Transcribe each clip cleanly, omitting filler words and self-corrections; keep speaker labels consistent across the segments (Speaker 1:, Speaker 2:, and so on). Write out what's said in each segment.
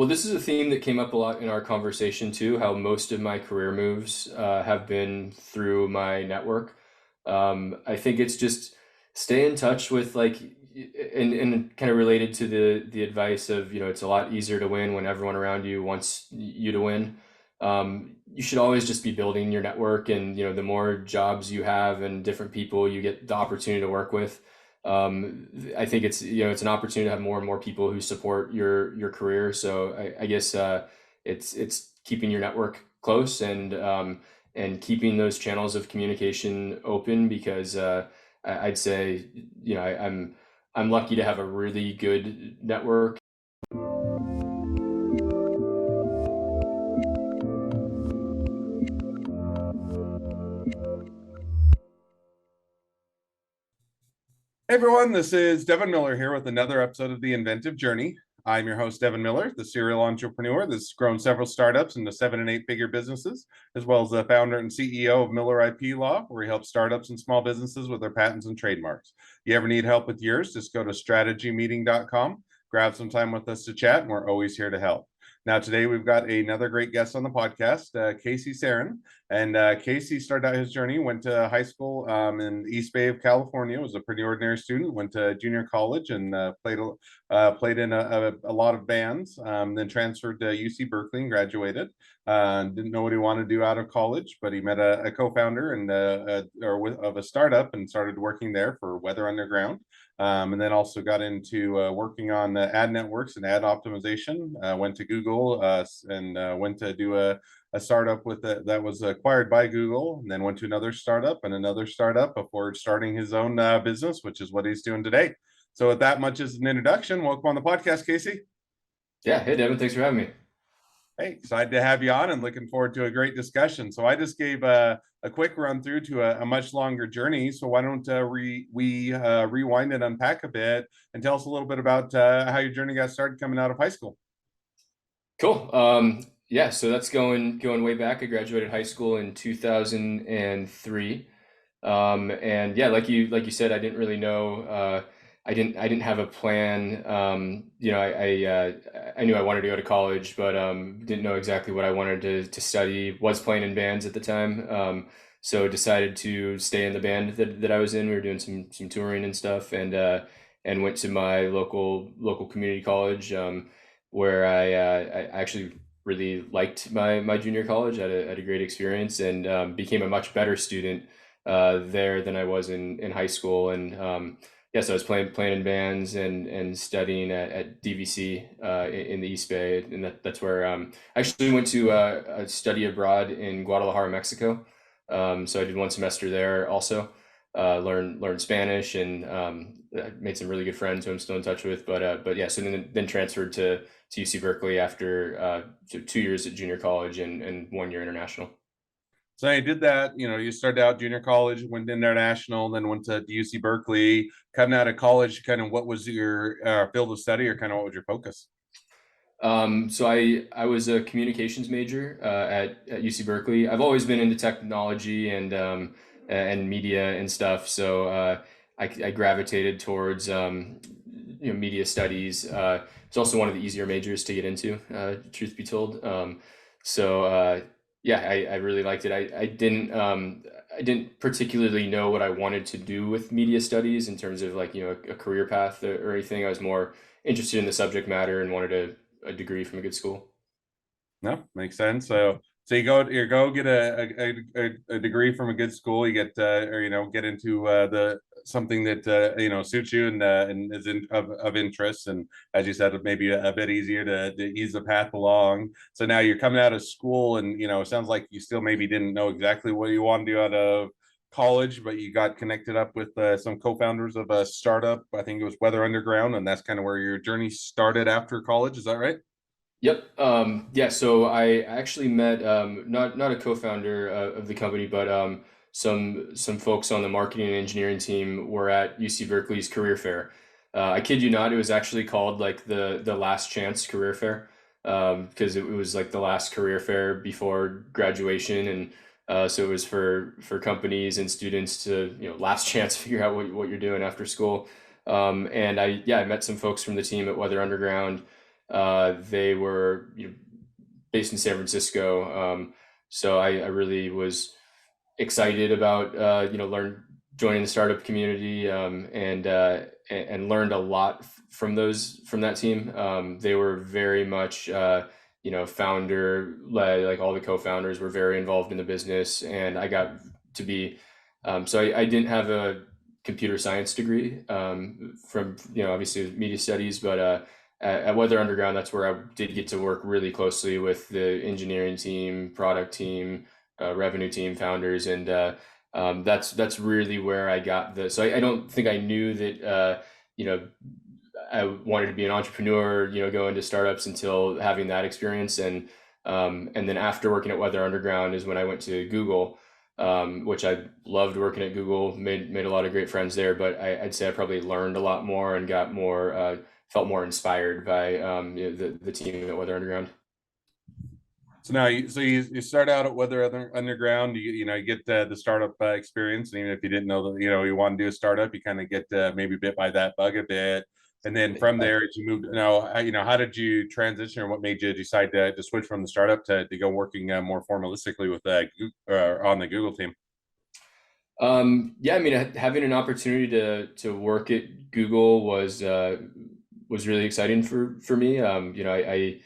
Speaker 1: Well, this is a theme that came up a lot in our conversation too, how most of my career moves have been through my network. I think it's just stay in touch with and kind of related to the advice of, it's a lot easier to win when everyone around you wants you to win. You should always just be building your network, and the more jobs you have and different people you get the opportunity to work with, I think it's an opportunity to have more and more people who support your career. So I guess it's keeping your network close, and keeping those channels of communication open, because I'd say I'm lucky to have a really good network.
Speaker 2: Hey everyone, this is Devin Miller here with another episode of The Inventive Journey. I'm your host, Devin Miller, the serial entrepreneur that's grown several startups into 7 and 8 figure businesses, as well as the founder and CEO of Miller IP Law, where he helps startups and small businesses with their patents and trademarks. You ever need help with yours, just go to strategymeeting.com, grab some time with us to chat, and we're always here to help. Now, today we've got another great guest on the podcast, Casey Saran. And Casey started out his journey, went to high school in the East Bay of California, was a pretty ordinary student, went to junior college and played in a lot of bands, then transferred to UC Berkeley and graduated. Didn't know what he wanted to do out of college, but he met a co-founder of a startup and started working there for Weather Underground. And then also got into working on ad networks and ad optimization. Went to Google and went to do a startup that was acquired by Google, and then went to another startup and another startup before starting his own business, which is what he's doing today. So with that much as an introduction, welcome on the podcast, Casey.
Speaker 1: Yeah, hey Devin, thanks for having me.
Speaker 2: Hey, excited to have you on and looking forward to a great discussion. So I just gave a quick run through to a much longer journey. So why don't we rewind and unpack a bit and tell us a little bit about how your journey got started coming out of high school?
Speaker 1: Cool. Yeah, so that's going way back. I graduated high school in 2003. And yeah, like you said, I didn't really know. I didn't have a plan. I knew I wanted to go to college, but didn't know exactly what I wanted to study. Was playing in bands at the time, so decided to stay in the band that I was in. We were doing some touring and stuff, and went to my local community college, where I actually really liked my junior college. Had a great experience, and became a much better student there than I was in high school. And yeah, so I was playing in bands and studying at DVC in the East Bay, and that's where I actually went to a study abroad in Guadalajara, Mexico. So I did one semester there also. Learned Spanish, and made some really good friends who I'm still in touch with. But yeah, so then transferred to UC Berkeley after 2 years at junior college and 1 year international.
Speaker 2: So I did that, you started out junior college, went international, then went to UC Berkeley. Coming out of college, kind of what was your field of study, or kind of what was your focus?
Speaker 1: So I was a communications major at UC Berkeley. I've always been into technology and media and stuff. So I gravitated towards media studies. It's also one of the easier majors to get into, truth be told. So yeah, I really liked it. I didn't particularly know what I wanted to do with media studies in terms of a career path or anything. I was more interested in the subject matter and wanted a degree from a good school.
Speaker 2: No, makes sense. So you go get a degree from a good school. You get or get into the something that suits you and is of interest. And as you said, maybe a bit easier to ease the path along. So now you're coming out of school, and it sounds like you still maybe didn't know exactly what you want to do out of college, but you got connected up with some co-founders of a startup. I think it was Weather Underground, and that's kind of where your journey started after college. Is that right?
Speaker 1: Yep. Yeah. So I actually met not a co-founder of the company, but some folks on the marketing and engineering team were at UC Berkeley's career fair. I kid you not, it was actually called like the Last Chance Career Fair, because it was like the last career fair before graduation, and so it was for companies and students to last chance figure out what you're doing after school. And I met some folks from the team at Weather Underground. They were based in San Francisco. So I really was excited about learn joining the startup community, and learned a lot from that team. They were very much founder led. Like all the co-founders were very involved in the business, and I got to be so I didn't have a computer science degree from obviously media studies, but at Weather Underground, that's where I did get to work really closely with the engineering team, product team, revenue team, founders, and that's really where I got the. So I don't think I knew that you know I wanted to be an entrepreneur, go into startups until having that experience, and then after working at Weather Underground is when I went to Google. Which I loved working at Google, made a lot of great friends there, but I'd say I probably learned a lot more and got more felt more inspired by the team at Weather Underground.
Speaker 2: So now, you start out at Underground. You get the startup experience, and even if you didn't know that you want to do a startup, you kind of get maybe bit by that bug a bit. And then from there, as you moved, how did you transition, or what made you decide to switch from the startup to go working more formalistically with on the Google team?
Speaker 1: Yeah, I mean, having an opportunity to work at Google was really exciting for me. I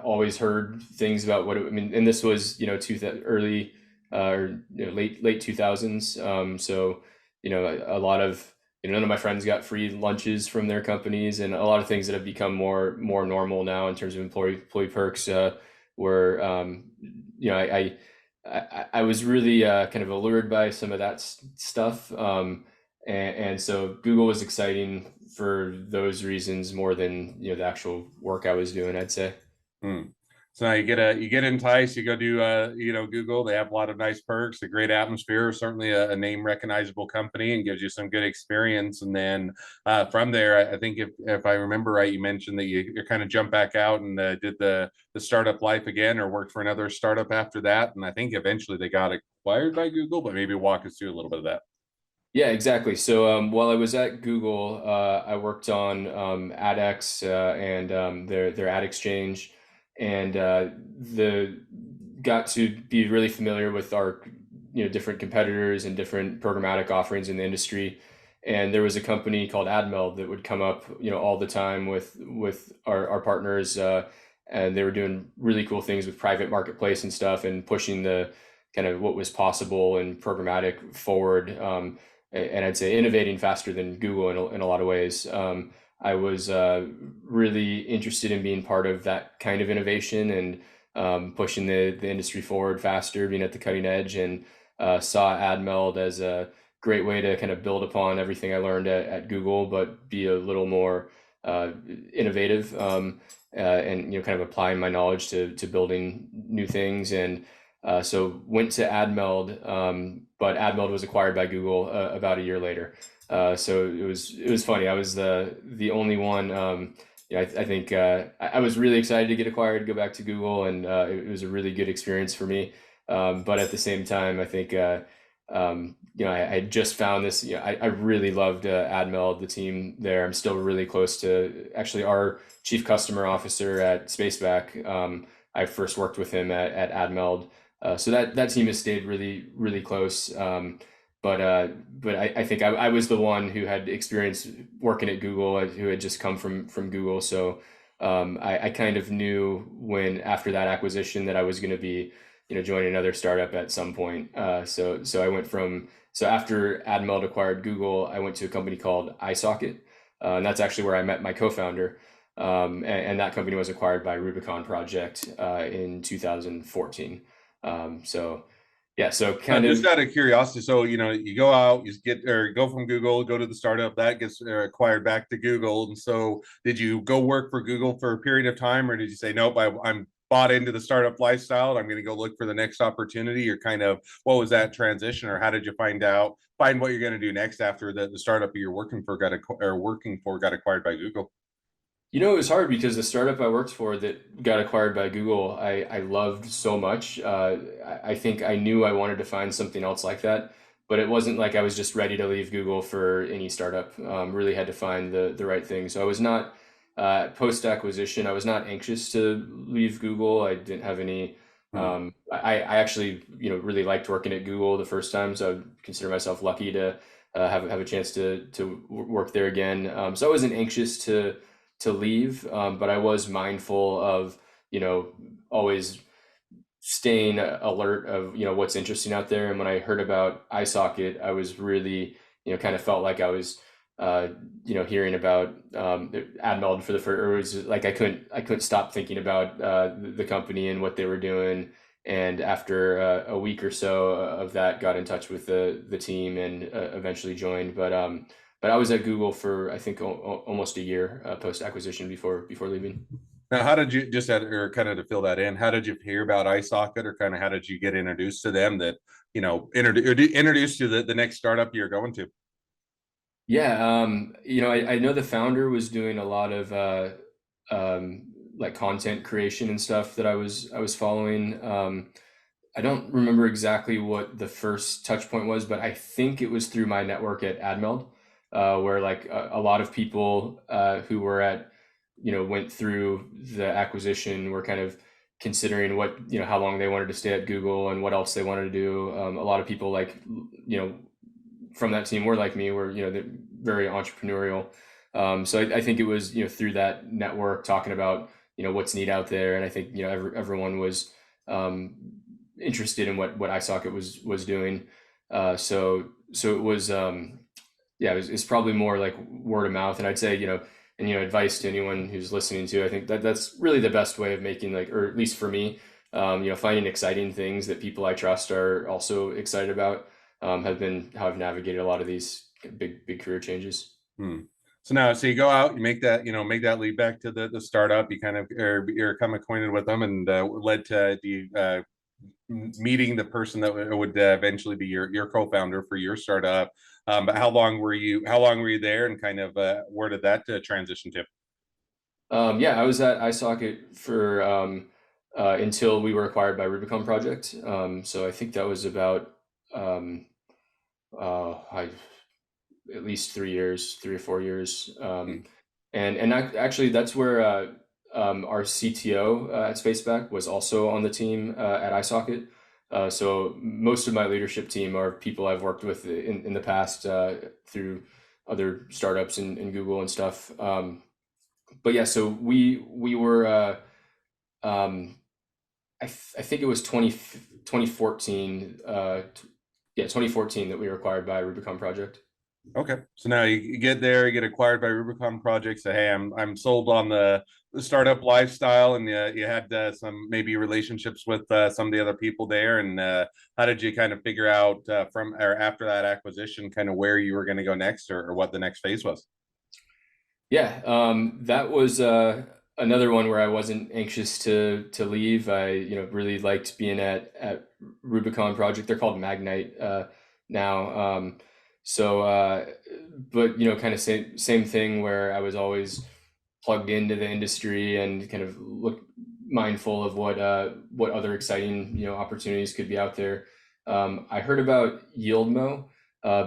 Speaker 1: always heard things about I mean, and this was early or late 2000s. So a lot of none of my friends got free lunches from their companies, and a lot of things that have become more normal now in terms of employee perks were I was really kind of allured by some of that stuff. And so Google was exciting for those reasons more than the actual work I was doing, I'd say.
Speaker 2: Hmm. So now you get enticed, you go do Google. They have a lot of nice perks, a great atmosphere, certainly a name recognizable company, and gives you some good experience. And then from there, I think if I remember right, you mentioned that you kind of jumped back out and did the startup life again, or worked for another startup after that. And I think eventually they got acquired by Google, but maybe walk us through a little bit of that.
Speaker 1: Yeah, exactly. So while I was at Google, I worked on AdX and their ad exchange, and the got to be really familiar with our different competitors and different programmatic offerings in the industry. And there was a company called AdMeld that would come up all the time with our partners, and they were doing really cool things with private marketplace and stuff, and pushing the kind of what was possible and programmatic forward. And I'd say innovating faster than Google in a lot of ways. I was really interested in being part of that kind of innovation and pushing the industry forward faster, being at the cutting edge, and saw AdMeld as a great way to kind of build upon everything I learned at Google, but be a little more innovative, and kind of applying my knowledge to building new things. And so went to AdMeld, but AdMeld was acquired by Google about a year later. So it was funny. I was the only one. I think I was really excited to get acquired, go back to Google, and it was a really good experience for me. But at the same time, I think I had just found this. I really loved AdMeld, the team there. I'm still really close to actually our chief customer officer at Spaceback. I first worked with him at AdMeld. So that team has stayed really, really close. But I think I was the one who had experience working at Google, who had just come from Google. So I kind of knew when after that acquisition that I was going to be joining another startup at some point. So I went from so after AdMeld acquired Google, I went to a company called iSocket, and that's actually where I met my co-founder. And that company was acquired by Rubicon Project in 2014. So yeah, so kind
Speaker 2: Just
Speaker 1: of.
Speaker 2: out of curiosity, so you go out, you get or go from Google, go to the startup that gets acquired back to Google, and so did you go work for Google for a period of time, or did you say nope, I'm bought into the startup lifestyle, I'm going to go look for the next opportunity, or kind of what was that transition, or how did you find what you're going to do next after the startup you're working for got acquired by Google?
Speaker 1: It was hard because the startup I worked for that got acquired by Google, I loved so much. I think I knew I wanted to find something else like that, but it wasn't like I was just ready to leave Google for any startup. Really had to find the right thing. So I was not Post acquisition, I was not anxious to leave Google. I didn't have any.
Speaker 2: Hmm.
Speaker 1: I actually, really liked working at Google the first time, so I would consider myself lucky to have a chance to work there again. So I wasn't anxious to leave, but I was mindful of, always staying alert of what's interesting out there. And when I heard about iSocket, I was really kind of felt like I was uh, hearing about AdMeld for the first. Or it was like I couldn't stop thinking about the company and what they were doing. And after a week or so of that, got in touch with the team and eventually joined. But I was at Google for I think almost a year post acquisition before leaving.
Speaker 2: Now, how did you just or kind of to fill that in? How did you hear about iSocket, or kind of how did you get introduced to them? That introduced to the next startup you're going to.
Speaker 1: Yeah, I know the founder was doing a lot of like content creation and stuff that I was following. I don't remember exactly what the first touch point was, but I think it was through my network at AdMeld, where like a lot of people who were went through the acquisition were kind of considering how long they wanted to stay at Google and what else they wanted to do. A lot of people like, you know, from that team were like me, were they're very entrepreneurial. So I think it was through that network talking about what's neat out there, and I think everyone was um, interested in what iSocket was doing. So it was yeah, it's probably more like word of mouth, and I'd say and advice to anyone who's listening to. I think that's really the best way of making, like, or at least for me, finding exciting things that people I trust are also excited about, have been how I've navigated a lot of these big career changes.
Speaker 2: Hmm. So now, so you go out, you make that lead back to the startup. You kind of you're come acquainted with them, and led to the meeting the person that would eventually be your co-founder for your startup. But how long were you? How long were you there, and kind of where did that transition to?
Speaker 1: Yeah, I was at iSocket for until we were acquired by Rubicon Project. So I think that was about um, I at least 3 years, 3 or 4 years.
Speaker 2: Hmm.
Speaker 1: Actually, that's where our CTO at Spaceback was also on the team at iSocket. So most of my leadership team are people I've worked with in the past through other startups and Google and stuff. But yeah, so we were um, I think it was 2014 yeah, 2014 that we were acquired by Rubicon Project.
Speaker 2: Okay, so now you get there, you get acquired by Rubicon Project. Say, hey, I'm sold on the startup lifestyle, and you had some maybe relationships with some of the other people there. And how did you kind of figure out from or after that acquisition, kind of where you were going to go next, or what the next phase was?
Speaker 1: Yeah, that was another one where I wasn't anxious to leave. I really liked being at Rubicon Project. They're called Magnite now. So, but kind of same thing where I was always plugged into the industry and kind of look mindful of what other exciting opportunities could be out there. I heard about YieldMo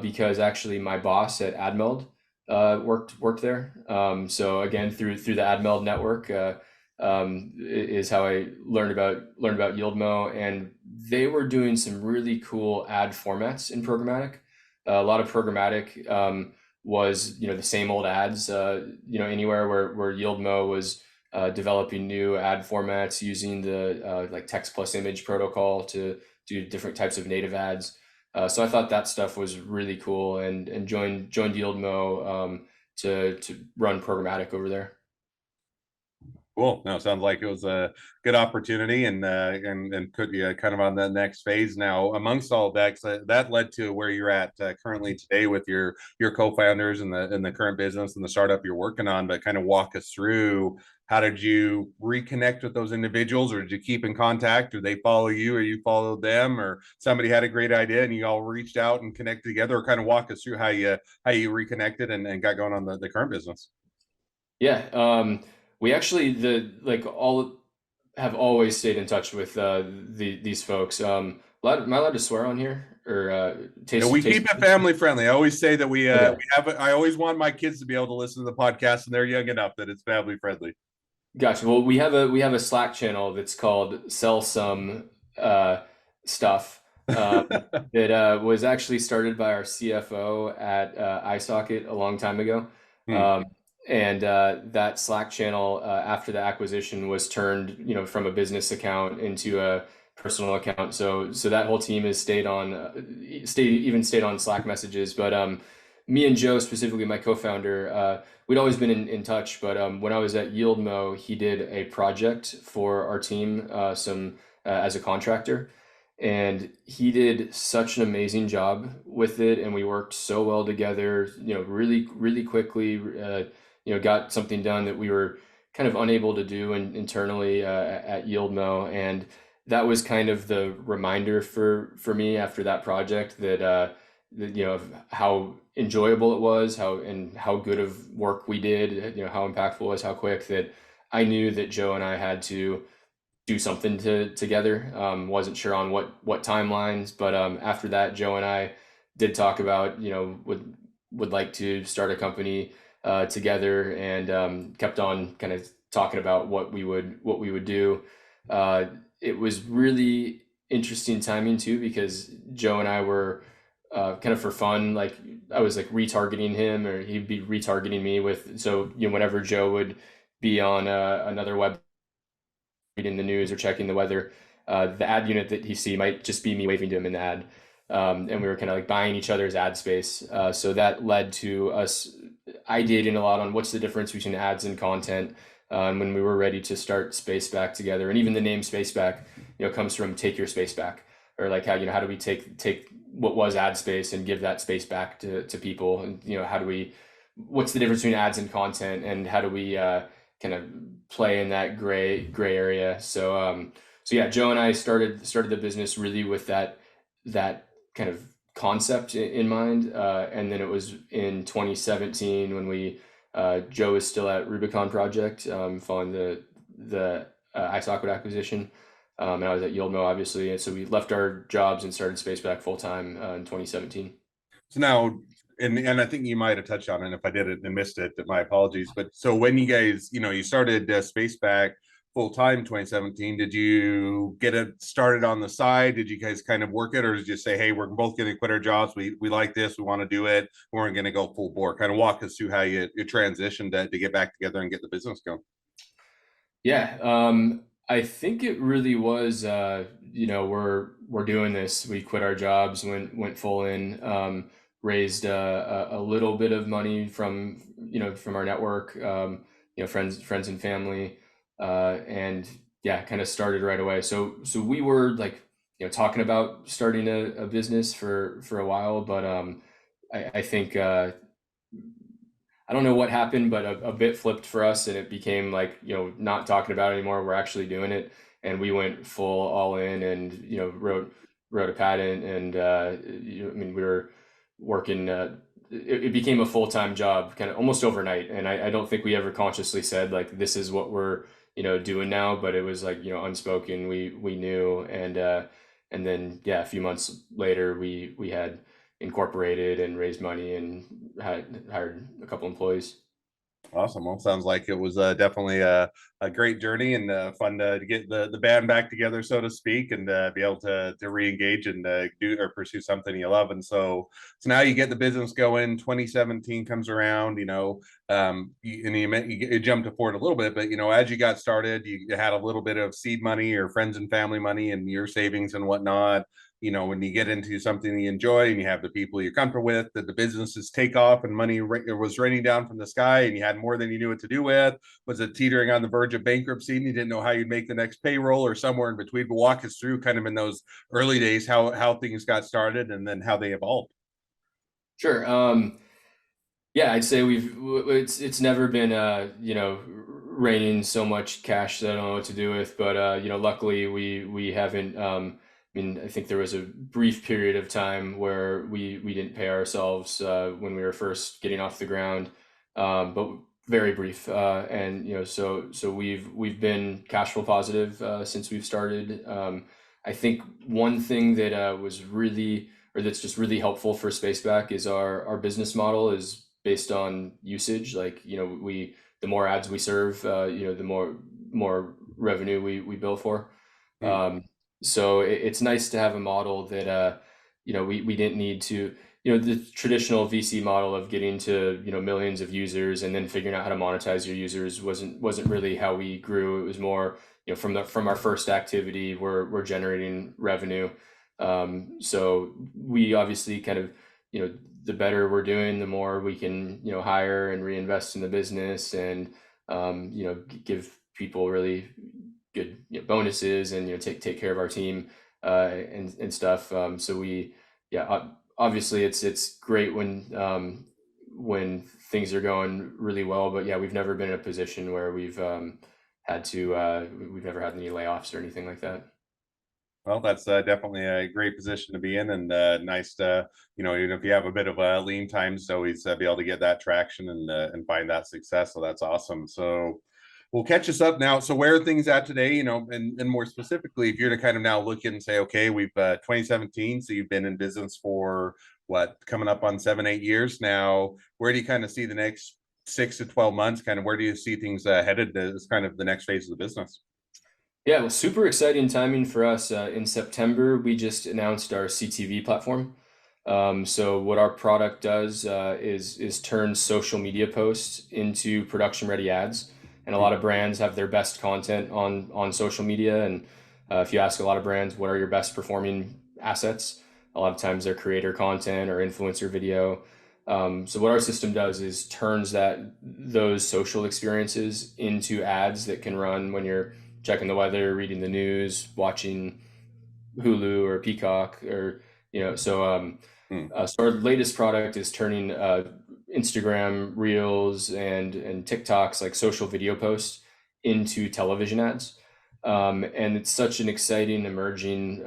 Speaker 1: because actually my boss at AdMeld worked there. So again, through the AdMeld network is how I learned about YieldMo, and they were doing some really cool ad formats in programmatic. A lot of programmatic was the same old ads. Anywhere where YieldMo was developing new ad formats using the like text plus image protocol to do different types of native ads. So I thought that stuff was really cool, and joined YieldMo to run programmatic over there.
Speaker 2: Cool. No, sounds like it was a good opportunity, and could be kind of on the next phase now. Amongst all of that, 'cause, that led to where you're at currently today with your co-founders and the current business and the startup you're working on. But kind of walk us through, how did you reconnect with those individuals, or did you keep in contact, or they follow you, or you followed them, or somebody had a great idea and you all reached out and connected together? Or kind of walk us through how you reconnected and got going on the current business.
Speaker 1: Yeah, we actually the like all have always stayed in touch with these folks. Am I allowed to swear on here or
Speaker 2: Yeah, we keep it
Speaker 1: taste?
Speaker 2: family friendly. I always say that we
Speaker 1: Okay,
Speaker 2: have. I always want my kids to be able to listen to the podcast, and they're young enough that it's family friendly.
Speaker 1: gotcha. Well, we have a Slack channel that's called Sell Some uh, Stuff. That was actually started by our CFO at iSocket a long time ago.
Speaker 2: Hmm.
Speaker 1: Um, and that Slack channel, after the acquisition, was turned, from a business account into a personal account. So that whole team has stayed on Slack messages. But me and Joe, specifically my co-founder, we'd always been in touch. But when I was at YieldMo, he did a project for our team, some as a contractor, and he did such an amazing job with it, and we worked so well together, really really quickly, got something done that we were kind of unable to do internally at YieldMo. And that was kind of the reminder for me after that project of how enjoyable it was, how good of work we did, how impactful it was, how quick, that I knew that Joe and I had to do something together. Wasn't sure on what timelines, but after that, Joe and I did talk about, would like to start a company together, and kept on kind of talking about what we would do. Uh, it was really interesting timing too, because Joe and I were kind of for fun, like I was like retargeting him, or he'd be retargeting me with. So whenever Joe would be on another web reading the news or checking the weather, the ad unit that he see might just be me waving to him in the ad. And we were kind of like buying each other's ad space. So that led to us ideating a lot on what's the difference between ads and content. When we were ready to start Space Back together, and even the name Space Back, comes from take your space back, or like how do we take what was ad space and give that space back to people, and what's the difference between ads and content, and how do we kind of play in that gray area. So yeah, Joe and I started the business really with that kind of concept in mind, and then it was in 2017 when Joe was still at Rubicon Project, following the iSocket acquisition, and I was at YieldMo, obviously, and so we left our jobs and started Spaceback full time in 2017.
Speaker 2: So now, and I think you might have touched on it. If I did it and missed it, my apologies. But so when you guys, you started Spaceback full time 2017, did you get it started on the side? Did you guys kind of work it, or did you say, hey, we're both going to quit our jobs, we like this, we want to do it, we're going to go full bore? Kind of walk us through how you transitioned to get back together and get the business going.
Speaker 1: Yeah, I think it really was. We're doing this. We quit our jobs, went full in, raised a little bit of money from our network, friends and family, and yeah, kind of started right away. So we were like, talking about starting a business for a while, but I think I don't know what happened, but a bit flipped for us, and it became like, not talking about it anymore. We're actually doing it, and we went full all in, and wrote a patent, and I mean, we were working. It became a full-time job, kind of almost overnight, and I don't think we ever consciously said like this is what we're doing now, but it was like, unspoken. We knew, and then yeah, a few months later, we had incorporated and raised money and had hired a couple employees.
Speaker 2: Awesome. Well, sounds like it was definitely a great journey and fun to get the band back together, so to speak, and be able to re-engage and do or pursue something you love. And so now you get the business going. 2017 comes around, you jumped forward a little bit, but as you got started, you had a little bit of seed money or friends and family money and your savings and whatnot. When you get into something you enjoy and you have the people you're comfortable with, that the businesses take off and money was raining down from the sky and you had more than you knew what to do with. Was it teetering on the verge of bankruptcy and you didn't know how you'd make the next payroll, or somewhere in between? But walk us through kind of in those early days how things got started and then how they evolved.
Speaker 1: Sure. Yeah, I'd say it's never been raining so much cash that I don't know what to do with, but luckily we haven't. I mean, I think there was a brief period of time where we didn't pay ourselves when we were first getting off the ground, but very brief. And so we've been cash flow positive since we've started. I think one thing that was really, or that's just really helpful for Spaceback is our business model is based on usage. Like, the more ads we serve, the more revenue we bill for.
Speaker 2: Hmm.
Speaker 1: Um, so it's nice to have a model that, we didn't need to, the traditional VC model of getting to, millions of users and then figuring out how to monetize your users wasn't really how we grew. It was more, from our first activity, we're generating revenue. So we obviously kind of, the better we're doing, the more we can, hire and reinvest in the business and, give people really good, bonuses and, take care of our team, and stuff. So yeah, obviously it's great when things are going really well, but yeah, we've never been in a position where we've never had any layoffs or anything like that.
Speaker 2: Well, that's definitely a great position to be in, and nice to, even if you have a bit of a lean times, to always be able to get that traction and find that success. So that's awesome. So we'll catch us up now. So where are things at today? And more specifically, if you're to kind of now look and say, okay, we've 2017, so you've been in business for what, coming up on 7, 8 years now. Where do you kind of see the next 6 to 12 months? Kind of where do you see things headed as kind of the next phase of the business?
Speaker 1: Yeah, well, super exciting timing for us. In September, we just announced our CTV platform. So what our product does is turn social media posts into production ready ads, and a lot of brands have their best content on social media. And if you ask a lot of brands, what are your best performing assets? A lot of times they're creator content or influencer video. So what our system does is turns those social experiences into ads that can run when you're checking the weather, reading the news, watching Hulu or Peacock, or
Speaker 2: Hmm.
Speaker 1: so our latest product is turning Instagram Reels and TikToks, like social video posts, into television ads. And it's such an exciting emerging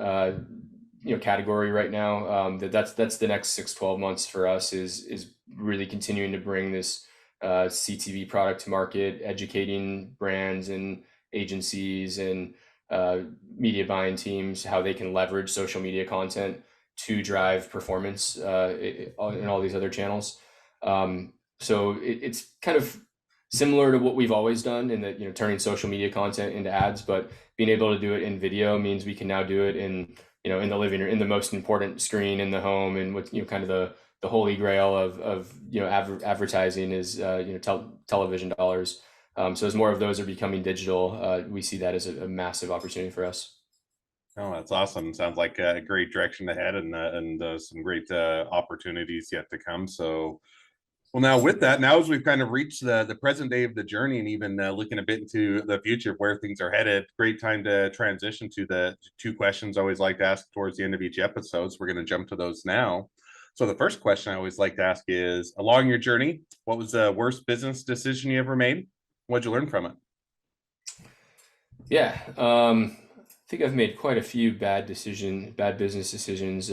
Speaker 1: category right now, that's the next 6-12 months for us is really continuing to bring this CTV product to market, educating brands and agencies and media buying teams how they can leverage social media content to drive performance in all these other channels. So it's kind of similar to what we've always done in that, turning social media content into ads, but being able to do it in video means we can now do it in the living room, in the most important screen in the home, and what, kind of the holy grail of advertising is television dollars. So as more of those are becoming digital, we see that as a massive opportunity for us.
Speaker 2: Oh, that's awesome. Sounds like a great direction ahead, and some great opportunities yet to come. So, well, now with that, now as we've kind of reached the present day of the journey, and even looking a bit into the future of where things are headed, great time to transition to the two questions I always like to ask towards the end of each episode. So we're going to jump to those now. So the first question I always like to ask is, along your journey, what was the worst business decision you ever made? What'd you learn from it?
Speaker 1: Yeah, I think I've made quite a few bad business decisions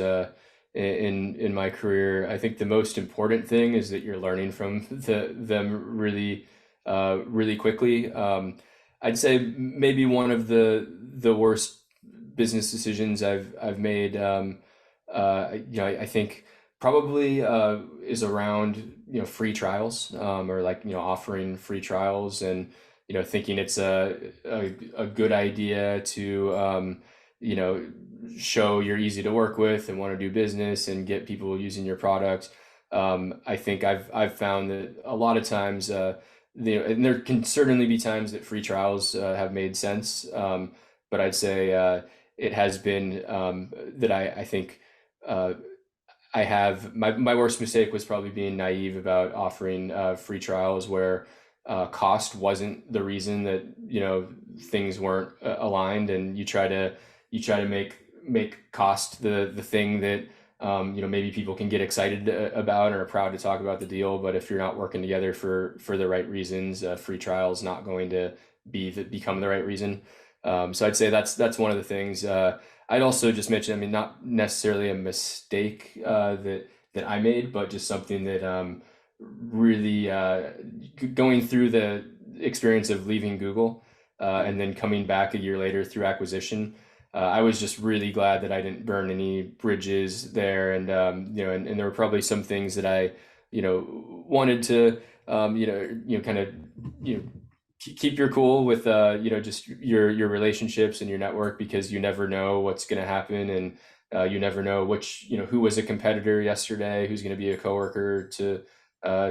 Speaker 1: in my career. I think the most important thing is that you're learning from them really quickly. I'd say maybe one of the worst business decisions I've made. I think probably is around free trials, or like offering free trials, and thinking it's a good idea to you know show you're easy to work with and want to do business and get people using your product. I think I've found that a lot of times, and there can certainly be times that free trials have made sense, but I'd say it has been that I think uh, I have my worst mistake was probably being naive about offering free trials where cost wasn't the reason that things weren't aligned, and you try to make cost the thing that maybe people can get excited about or are proud to talk about the deal. But if you're not working together for the right reasons, free trial is not going to become the right reason. So I'd say that's one of the things. I'd also just mention, I mean, not necessarily a mistake that I made, but just something that really going through the experience of leaving Google and then coming back a year later through acquisition. I was just really glad that I didn't burn any bridges there, and and there were probably some things that I, wanted to, kind of, you know, keep your cool with, just your relationships and your network, because you never know what's going to happen, and you never know who was a competitor yesterday, who's going to be a coworker to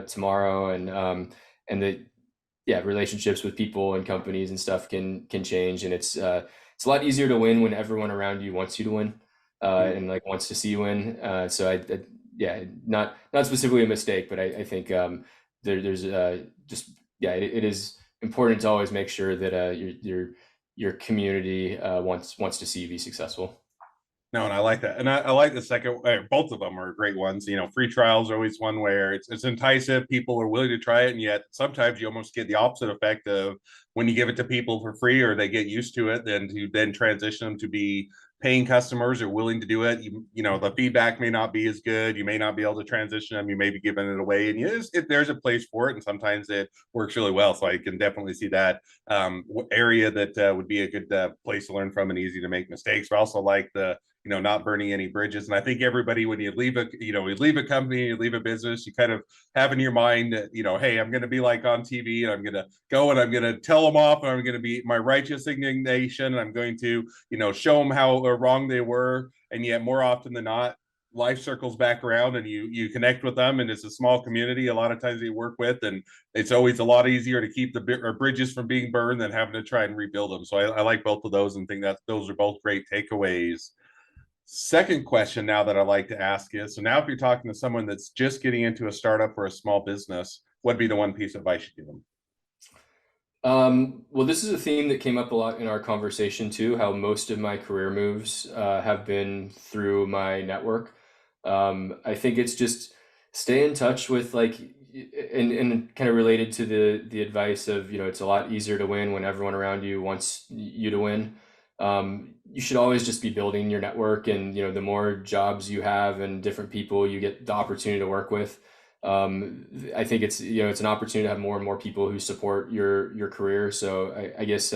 Speaker 1: tomorrow, and the yeah, relationships with people and companies and stuff can change, and it's a lot easier to win when everyone around you wants you to win,
Speaker 2: Mm.
Speaker 1: and like wants to see you win. Yeah, not specifically a mistake, but I think there's just yeah, it is important to always make sure that your community wants to see you be successful.
Speaker 2: No, and I like that, and I like the second. Both of them are great ones. Free trials are always one where it's enticing. People are willing to try it, and yet sometimes you almost get the opposite effect of when you give it to people for free, or they get used to it, then to then transition them to be paying customers or willing to do it. The feedback may not be as good. You may not be able to transition them. You may be giving it away, and yes, there's a place for it, and sometimes it works really well. So I can definitely see that area that would be a good place to learn from and easy to make mistakes. But also like the not burning any bridges. And I think everybody, when you leave a company, you leave a business, you kind of have in your mind that, hey, I'm going to be like on TV, and I'm going to go and I'm going to tell them off, and I'm going to be my righteous indignation, and I'm going to, show them how wrong they were. And yet, more often than not, life circles back around, and you connect with them, and it's a small community a lot of times you work with, and it's always a lot easier to keep the bridges from being burned than having to try and rebuild them. So I like both of those and think that those are both great takeaways. Second question now that I'd like to ask is, so now if you're talking to someone that's just getting into a startup or a small business, what'd be the one piece of advice you give them?
Speaker 1: Well, this is a theme that came up a lot in our conversation too, how most of my career moves have been through my network. I think it's just stay in touch with like, and kind of related to the advice of, it's a lot easier to win when everyone around you wants you to win. You should always just be building your network, and, the more jobs you have and different people you get the opportunity to work with, I think it's an opportunity to have more and more people who support your career. So I guess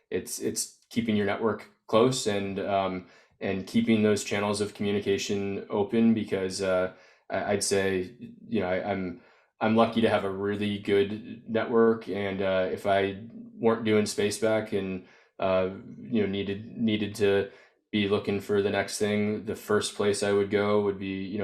Speaker 1: it's keeping your network close, and keeping those channels of communication open, because I'd say, I'm lucky to have a really good network, and if I weren't doing Spaceback, and uh, needed to be looking for the next thing, the first place I would go would be,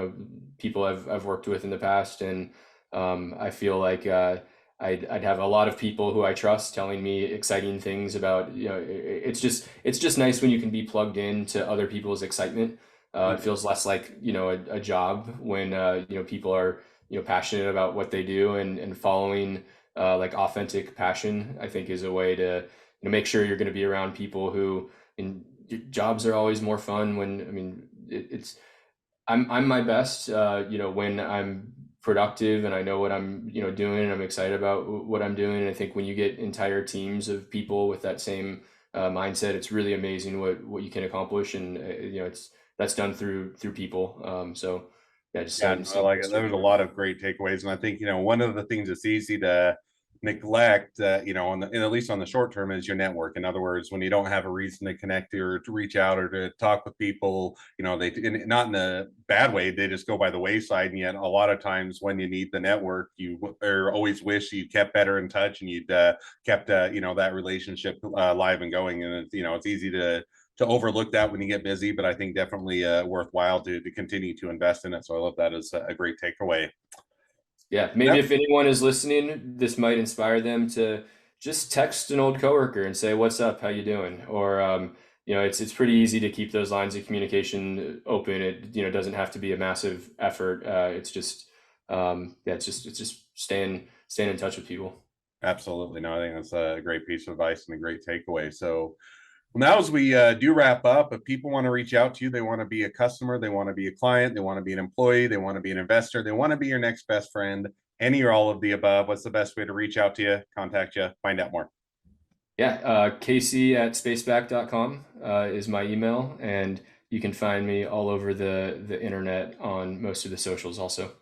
Speaker 1: people I've worked with in the past, and I feel like I'd have a lot of people who I trust telling me exciting things about, it's just nice when you can be plugged in to other people's excitement. It
Speaker 2: Mm.
Speaker 1: feels less like, a job when people are, passionate about what they do, and following like authentic passion, I think, is a way to, make sure you're going to be around people who, and jobs are always more fun when, I mean, it's I'm my best, when I'm productive and I know what I'm, doing, and I'm excited about what I'm doing. And I think when you get entire teams of people with that same mindset, it's really amazing what you can accomplish. And it's that's done through people. So yeah, just
Speaker 2: Yeah, no, I like it.
Speaker 1: close to
Speaker 2: There's a
Speaker 1: everyone.
Speaker 2: lot of great takeaways, and I think one of the things that's easy to neglect, and at least on the short term, is your network. In other words, when you don't have a reason to connect or to reach out or to talk with people, not in a bad way, they just go by the wayside. And yet, a lot of times when you need the network, you or always wish you kept better in touch, and you'd kept that relationship live and going. And it's easy to overlook that when you get busy, but I think definitely worthwhile to continue to invest in it. So I love that as a great takeaway.
Speaker 1: Yeah, maybe
Speaker 2: Yep.
Speaker 1: if anyone is listening, this might inspire them to just text an old coworker and say, "What's up? How you doing?" Or it's pretty easy to keep those lines of communication open. It doesn't have to be a massive effort. It's just yeah, it's just staying in touch with people.
Speaker 2: Absolutely. No, I think that's a great piece of advice and a great takeaway. So now, as we do wrap up, if people want to reach out to you, they want to be a customer, they want to be a client, they want to be an employee, they want to be an investor, they want to be your next best friend, any or all of the above, what's the best way to reach out to you, contact you, find out more?
Speaker 1: Yeah, Casey@spaceback.com is my email, and you can find me all over the internet on most of the socials also.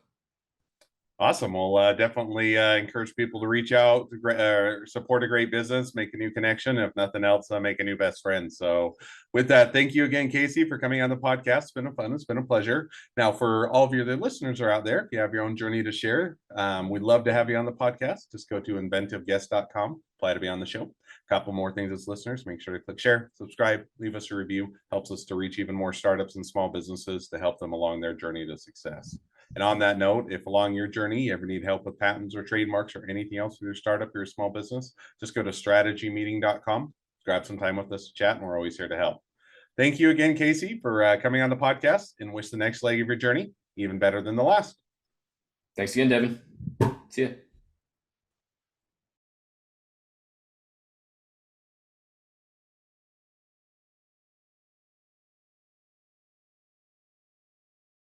Speaker 2: Awesome. We'll definitely encourage people to reach out, to support a great business, make a new connection. If nothing else, make a new best friend. So, with that, thank you again, Casey, for coming on the podcast. It's been fun. It's been a pleasure. Now, for all of your listeners are out there, if you have your own journey to share, we'd love to have you on the podcast. Just go to inventiveguest.com, apply to be on the show. A couple more things as listeners, make sure to click share, subscribe, leave us a review. Helps us to reach even more startups and small businesses to help them along their journey to success. And on that note, if along your journey you ever need help with patents or trademarks or anything else with your startup or your small business, just go to strategymeeting.com, grab some time with us to chat, and we're always here to help. Thank you again, Casey, for coming on the podcast, and wish the next leg of your journey even better than the last.
Speaker 1: Thanks again, Devin. See ya.